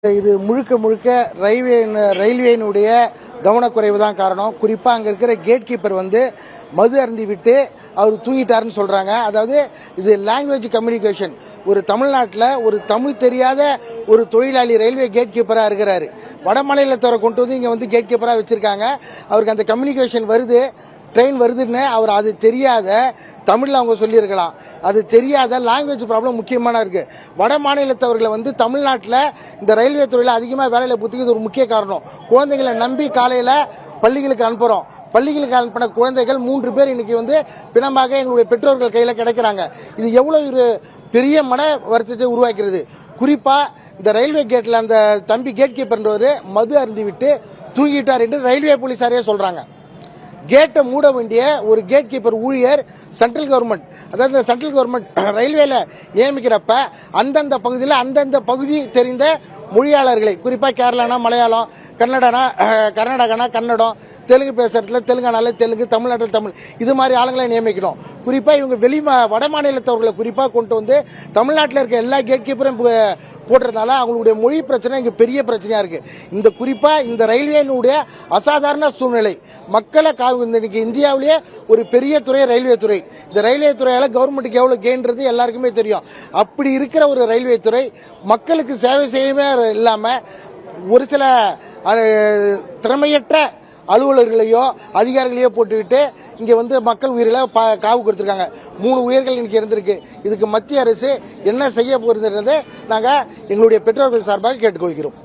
இது முழுக்க முழுக்க ரயில்வேயினுடைய கவனக்குறைவு தான் காரணம். குறிப்பா அங்க இருக்கிற கேட் கீப்பர் மது அருந்தி விட்டு அவர் தூங்கிட்டாருன்னு சொல்றாங்க. அதாவது இது லாங்குவேஜ் கம்யூனிகேஷன். ஒரு தமிழ்நாட்டில் ஒரு தமிழ் தெரியாத ஒரு தொழிலாளி ரயில்வே கேட் கீப்பரா இருக்கிறாரு. வட மாநிலத்தவரை கொண்டு இங்க கேட் கீப்பரா வச்சிருக்காங்க. அவருக்கு அந்த கம்யூனிகேஷன் வருது, ட்ரெயின் வருதுன்னு அவர் அது தெரியாத தமிழ்ல அவங்க சொல்லியிருக்கலாம். அது தெரியாத லாங்குவேஜ் ப்ராப்ளம் முக்கியமான இருக்கு. வட மாநிலத்தவர்களை தமிழ்நாட்டில் இந்த ரயில்வே துறையில அதிகமாக வேலையில புத்திக்கிறது ஒரு முக்கிய காரணம். குழந்தைகளை நம்பி காலையில பள்ளிகளுக்கு அனுப்புறோம். பள்ளிகளுக்கு அனுப்பின குழந்தைகள் 3 பேர் இன்னைக்கு பிணமாக எங்களுடைய பெற்றோர்கள் கையில கிடைக்கிறாங்க. இது எவ்வளவு ஒரு பெரிய மன வருத்தத்தை உருவாக்கிறது. குறிப்பா இந்த ரயில்வே கேட்ல அந்த தம்பி கேட் கீப்பர் மது அருந்தி விட்டு தூங்கிட்டார் என்று ரயில்வே போலீசாரே சொல்றாங்க. கேட்டை மூட வேண்டிய ஒரு கேட் கீப்பர் ஊழியர் சென்ட்ரல் கவர்மெண்ட், அதாவது சென்ட்ரல் கவர்மெண்ட் ரயில்வேல நியமிக்கிறப்ப அந்தந்த பகுதியில் அந்தந்த பகுதி தெரிந்த மொழியாளர்களை, குறிப்பா கேரளானா மலையாளம், கர்நாடகானா கன்னடம், தெலுங்கு பேசுறதுல தெலுங்கானால தெலுங்கு, தமிழ்நாட்டில் தமிழ், இது மாதிரி ஆளுங்களை நியமிக்கணும். குறிப்பா இவங்க வட மாநிலத்தவர்களை குறிப்பா கொண்டு தமிழ்நாட்டில் இருக்க எல்லா கேட் கீப்பரும் போடுறதுனால அவங்களுடைய மொழி பிரச்சனை இங்க பெரிய பிரச்சனையா இருக்கு. இந்த குறிப்பா இந்த ரயில்வேனுடைய அசாதாரண சூழ்நிலை மக்களை இன்னைக்கு இந்தியாவிலேயே ஒரு பெரிய துறை ரயில்வே துறை. இந்த ரயில்வே துறையால கவர்மெண்ட்டுக்கு எவ்வளவு கெயின்றது எல்லாருக்குமே தெரியும். அப்படி இருக்கிற ஒரு ரயில்வே துறை மக்களுக்கு சேவை செய்யவே இல்லாம ஒரு சில திறமையற்ற அலுவலர்களையோ அதிகாரிகளையோ போட்டுக்கிட்டு இங்க மக்கள் உயிரில காவு கொடுத்திருக்காங்க. 3 உயிர்கள் இன்னைக்கு இருந்திருக்கு. இதுக்கு மத்திய அரசு என்ன செய்ய போறதுன்றதை நாங்க எங்களுடைய பெற்றோர்கள் சார்பாக கேட்டுக்கொள்கிறோம்.